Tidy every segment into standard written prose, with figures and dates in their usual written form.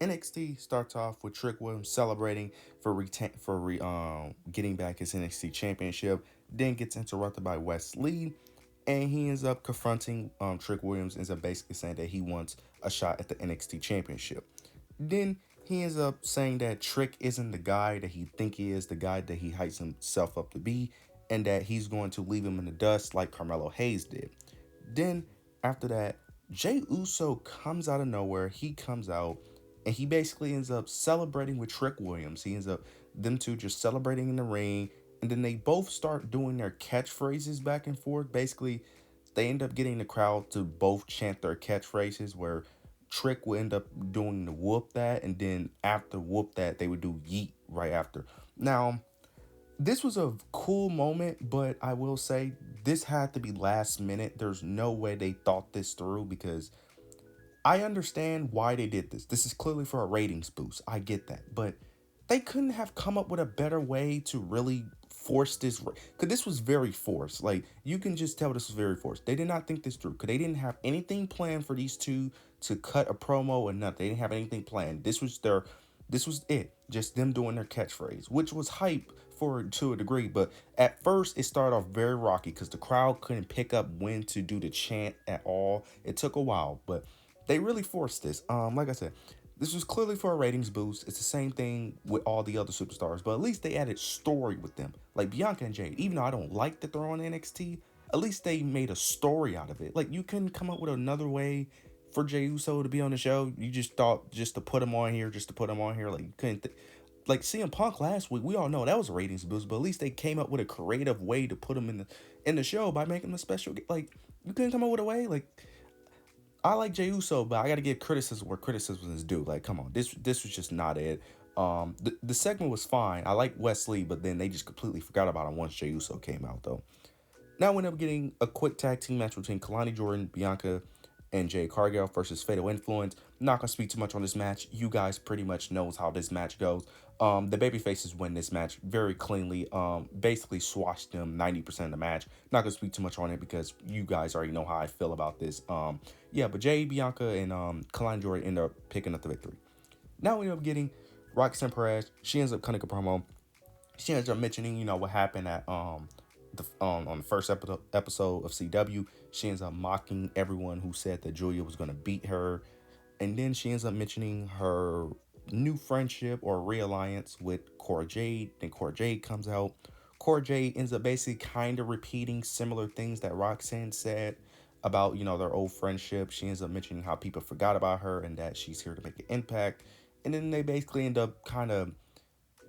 NXT starts off with Trick Williams celebrating for getting back his NXT championship. Then gets interrupted by Wes Lee, and he ends up confronting Trick Williams. Ends up basically saying that he wants a shot at the NXT championship. Then he ends up saying that Trick isn't the guy that he think he is, the guy that he hypes himself up to be, and that he's going to leave him in the dust like Carmelo Hayes did. Then after that, Jey Uso comes out of nowhere. He comes out and he basically ends up celebrating with Trick Williams. He ends up them two just celebrating in the ring, and then they both start doing their catchphrases back and forth. Basically, they end up getting the crowd to both chant their catchphrases where Trick would end up doing the whoop that, and then after whoop that, they would do yeet right after. Now, this was a cool moment, but I will say this had to be last minute. There's no way they thought this through because I understand why they did this. This is clearly for a ratings boost. I get that. But they couldn't have come up with a better way to really force this. Because this was very forced. Like, you can just tell this was very forced. They did not think this through. Because they didn't have anything planned for these two to cut a promo or nothing. They didn't have anything planned. This was it. Just them doing their catchphrase, which was hype for to a degree. But at first, it started off very rocky because the crowd couldn't pick up when to do the chant at all. It took a while, but they really forced this. Like I said, this was clearly for a ratings boost. It's the same thing with all the other superstars, but at least they added story with them. Like Bianca and Jade, even though I don't like that they're on NXT, at least they made a story out of it. Like, you couldn't come up with another way for Jey Uso to be on the show. You just thought just to put him on here, just to put him on here. Like, you couldn't. Like CM Punk last week, we all know that was a ratings boost, but at least they came up with a creative way to put him in the show by making him a special. Like, you couldn't come up with a way. Like, I like Jey Uso, but I got to give criticism where criticism is due. Like, come on, this was just not it. The segment was fine. I like Wes Lee, but then they just completely forgot about him once Jey Uso came out, though. Now we end up getting a quick tag team match between Kalani Jordan, Bianca, and Jade Cargill versus Fatal Influence. Not gonna speak too much on this match. You guys pretty much knows how this match goes. The babyfaces win this match very cleanly. Basically swashed them 90% of the match. Not gonna speak too much on it because you guys already know how I feel about this. Yeah, but Jade, Bianca, and Kalani Jordan end up picking up the victory. Now we end up getting Roxanne Perez. She ends up cutting a promo. She ends up mentioning, what happened at on the first episode of CW. She ends up mocking everyone who said that Julia was going to beat her, and then she ends up mentioning her new friendship or realliance with Cora Jade. Then Cora Jade comes out. Cora Jade ends up basically kind of repeating similar things that Roxanne said about their old friendship. She ends up mentioning how people forgot about her and that she's here to make an impact, and then they basically end up kind of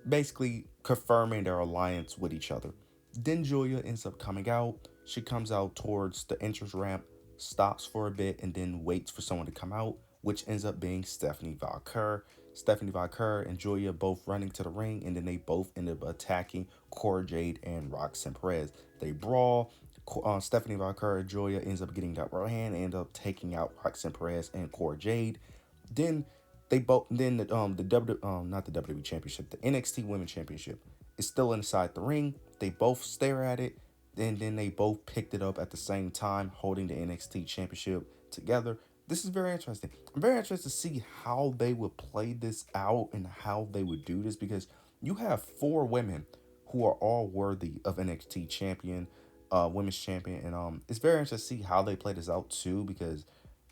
basically confirming their alliance with each other. Then Julia ends up coming out. She comes out towards the entrance ramp, stops for a bit, and then waits for someone to come out, which ends up being Stephanie Valkyr. Stephanie Valkyr and Julia both running to the ring, and then they both end up attacking Cora Jade and Roxanne Perez. They brawl. Stephanie Valkyr and Julia ends up getting that right hand and end up taking out Roxanne Perez and Cora Jade. Then not the WWE Championship, the NXT Women's Championship is still inside the ring. They both stare at it, and then they both picked it up at the same time, holding the NXT Championship together. This is very interesting. I'm very interested to see how they would play this out and how they would do this, because you have four women who are all worthy of NXT champion, women's champion, and it's very interesting to see how they play this out too, because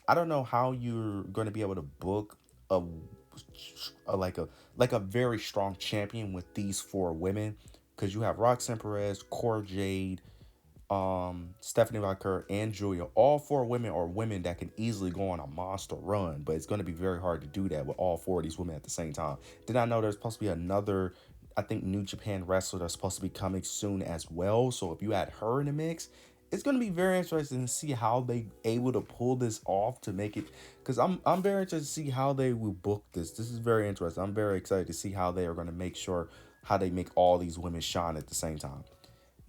I don't know how you're going to be able to book a, a very strong champion with these four women, because you have Roxanne Perez, Cora Jade, Stephanie Valkyr, and Julia. All four women are women that can easily go on a monster run, but it's going to be very hard to do that with all four of these women at the same time. Did I know there's supposed to be another, I think, New Japan wrestler that's supposed to be coming soon as well? So if you add her in the mix, it's going to be very interesting to see how they able to pull this off to make it, because I'm very interested to see how they will book this. This is very interesting. I'm very excited to see how they are going to make sure how they make all these women shine at the same time.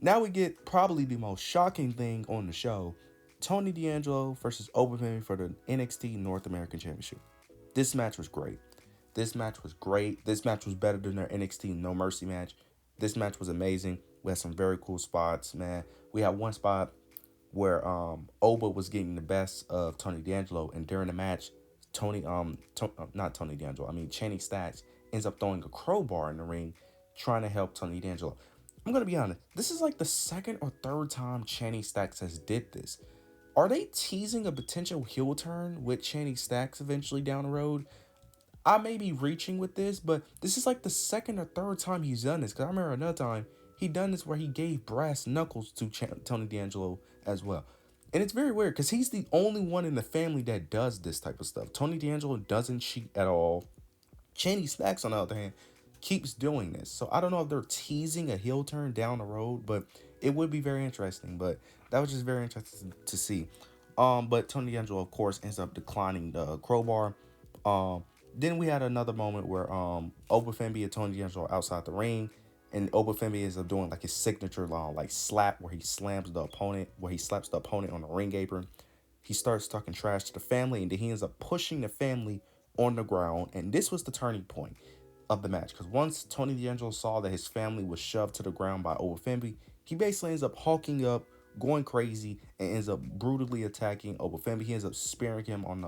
Now we get probably the most shocking thing on the show: Tony D'Angelo versus Oberman for the NXT North American Championship. This match was great. This match was great. This match was better than their NXT No Mercy match. This match was amazing. We had some very cool spots, man. We had one spot where Oba was getting the best of Tony D'Angelo, and during the match, not Tony D'Angelo. I mean Channing Stacks ends up throwing a crowbar in the ring, trying to help Tony D'Angelo. I'm gonna be honest. This is like the second or third time Channing Stacks has did this. Are they teasing a potential heel turn with Channing Stacks eventually down the road? I may be reaching with this, but this is like the second or third time he's done this. Because I remember another time he done this where he gave brass knuckles to Tony D'Angelo as well. And it's very weird because he's the only one in the family that does this type of stuff. Tony D'Angelo doesn't cheat at all. Channing Stacks, on the other hand, keeps doing this. So I don't know if they're teasing a heel turn down the road, but it would be very interesting. But that was just very interesting to see. But Tony D'Angelo, of course, ends up declining the crowbar. Then we had another moment where Obafemi and Tony D'Angelo are outside the ring, and Obafemi ends up doing like his signature like slap where he slams the opponent, where he slaps the opponent on the ring apron. He starts talking trash to the family, and then he ends up pushing the family on the ground. And this was the turning point of the match because once Tony D'Angelo saw that his family was shoved to the ground by Obafemi, he basically ends up hulking up, going crazy, and ends up brutally attacking Obafemi. He ends up spearing him on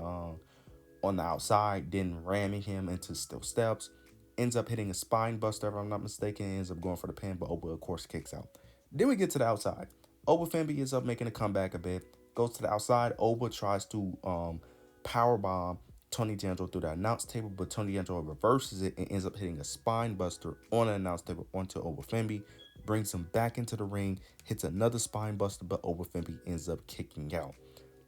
the outside, then ramming him into steel steps. Ends up hitting a spine buster, if I'm not mistaken. Ends up going for the pin, but Oba, of course, kicks out. Then we get to the outside. Oba Femby ends up making a comeback a bit. Goes to the outside. Oba tries to power bomb Tony D'Angelo through the announce table, but Tony D'Angelo reverses it and ends up hitting a spine buster on an announce table onto Oba Femby. Brings him back into the ring, hits another spine buster, but Oba Femby ends up kicking out.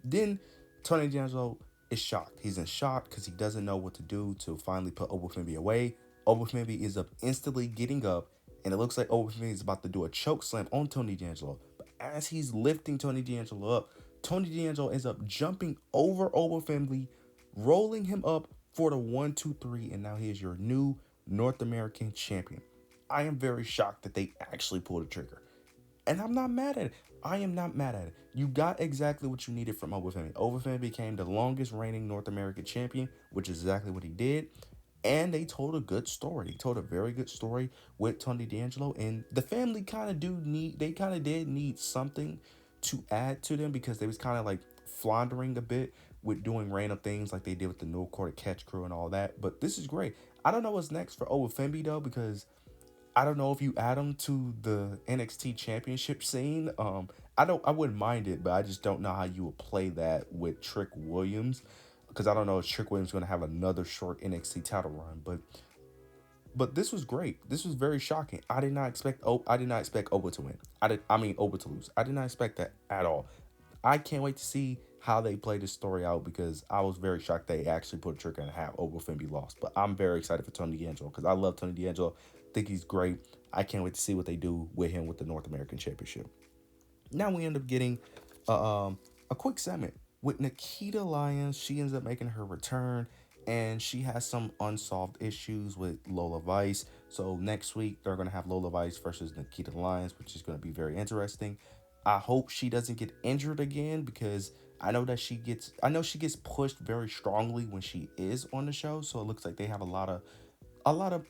Then Tony D'Angelo is shocked. He's in shock because he doesn't know what to do to finally put Obafemi away. Obafemi is up instantly getting up, and it looks like Obafemi is about to do a choke slam on Tony D'Angelo. But as he's lifting Tony D'Angelo up, Tony D'Angelo ends up jumping over Obafemi, rolling him up for the 1, 2, 3, and now he is your new North American champion. I am very shocked that they actually pulled the trigger. And I'm not mad at it. I am not mad at it. You got exactly what you needed from Obafemi. Obafemi became the longest reigning North American champion, which is exactly what he did. And they told a good story. They told a very good story with Tony D'Angelo. And the family kind of did need something to add to them because they was kind of like floundering a bit with doing random things like they did with the No Quarter Catch Crew and all that. But this is great. I don't know what's next for Obafemi though, because I don't know if you add him to the NXT championship scene. I wouldn't mind it, but I just don't know how you would play that with Trick Williams. Because I don't know if Trick Williams is gonna have another short NXT title run. But this was great. This was very shocking. I did not expect Oba to win. Oba to lose. I did not expect that at all. I can't wait to see how they play this story out because I was very shocked they actually put a trigger and have Oba Femby lost. But I'm very excited for Tony D'Angelo because I love Tony D'Angelo. Think he's great. I can't wait to see what they do with him with the North American Championship. Now we end up getting a quick segment with Nikita Lyons. She ends up making her return and she has some unsolved issues with Lola Vice. So next week they're gonna have Lola Vice versus Nikita Lyons, which is gonna be very interesting. I hope she doesn't get injured again because I know she gets pushed very strongly when she is on the show. So it looks like they have a lot of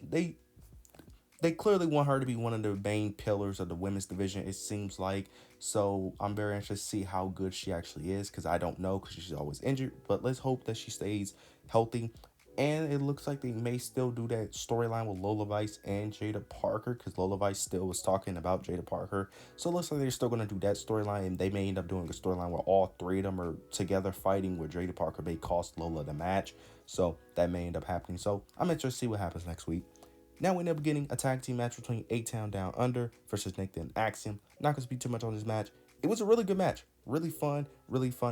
they clearly want her to be one of the main pillars of the women's division, it seems like. So I'm very interested to see how good she actually is because I don't know because she's always injured. But let's hope that she stays healthy. And it looks like they may still do that storyline with Lola Vice and Jada Parker because Lola Vice still was talking about Jada Parker. So it looks like they're still going to do that storyline. And they may end up doing a storyline where all three of them are together fighting where Jada Parker may cost Lola the match. So that may end up happening. So I'm interested to see what happens next week. Now we end up getting a tag team match between A-Town Down Under versus Nathan and Axiom. Not going to speak too much on this match. It was a really good match. Really fun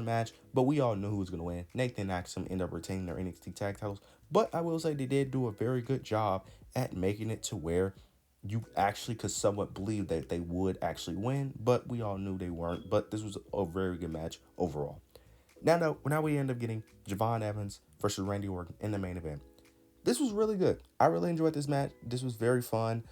match. But we all knew who was going to win. Nathan and Axiom end up retaining their NXT tag titles. But I will say they did do a very good job at making it to where you actually could somewhat believe that they would actually win. But we all knew they weren't. But this was a very good match overall. Now we end up getting Javon Evans versus Randy Orton in the main event. This was really good. I really enjoyed this match. This was very fun.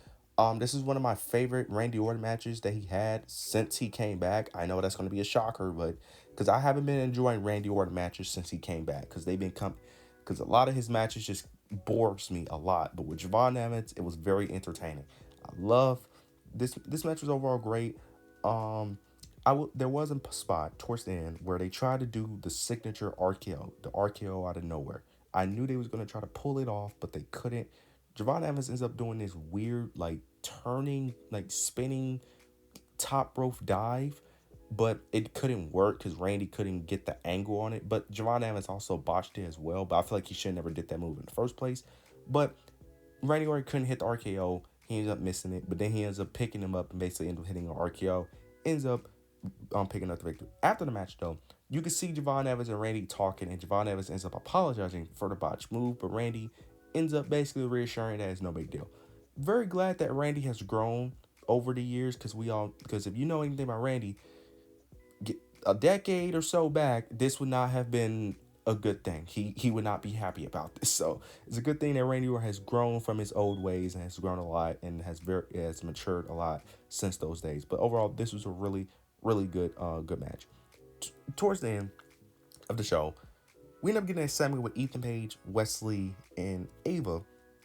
This is one of my favorite Randy Orton matches that he had since he came back. I know that's going to be a shocker, but because I haven't been enjoying Randy Orton matches since he came back, because because a lot of his matches just bores me a lot. But with Javon Evans, it was very entertaining. I love this. This match was overall great. There was a spot towards the end where they tried to do the signature RKO, the RKO out of nowhere. I knew they was gonna try to pull it off, but they couldn't. Javon Evans ends up doing this weird, like turning, like spinning top rope dive, but it couldn't work because Randy couldn't get the angle on it. But Javon Evans also botched it as well. But I feel like he should never did that move in the first place. But Randy Orton couldn't hit the RKO. He ends up missing it, but then he ends up picking him up and basically ends up hitting an RKO. Ends up picking up the victory. After the match, though, you can see Javon Evans and Randy talking, and Javon Evans ends up apologizing for the botched move, but Randy ends up basically reassuring that it's no big deal. Very glad that Randy has grown over the years because if you know anything about Randy, a decade or so back, this would not have been a good thing. He would not be happy about this. So it's a good thing that Randy Orton has grown from his old ways and has grown a lot and has matured a lot since those days. But overall, this was a really good match. Towards the end of the show, we end up getting a segment with Ethan Page, Wesley, and Ava,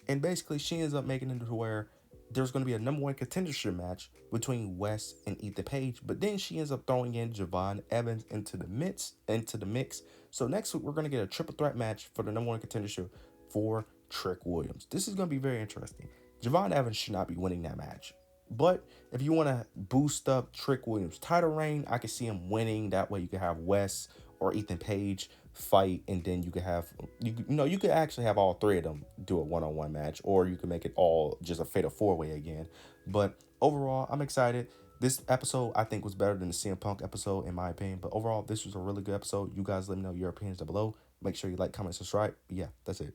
and basically she ends up making it to where there's going to be a number one contendership match between Wes and Ethan Page, but then she ends up throwing in Javon Evans into the mix. So next week we're going to get a triple threat match for the number one contendership for Trick Williams. This is going to be very interesting. Javon Evans should not be winning that match. But if you want to boost up Trick Williams' title reign, I can see him winning. That way you can have Wes or Ethan Page fight, and then you could have you could actually have all three of them do a one-on-one match, or you could make it all just a fatal four-way again. But overall, I'm excited. This episode I think was better than the CM Punk episode in my opinion. But overall, this was a really good episode. You guys let me know your opinions down below. Make sure you like, comment, subscribe. Yeah, that's it.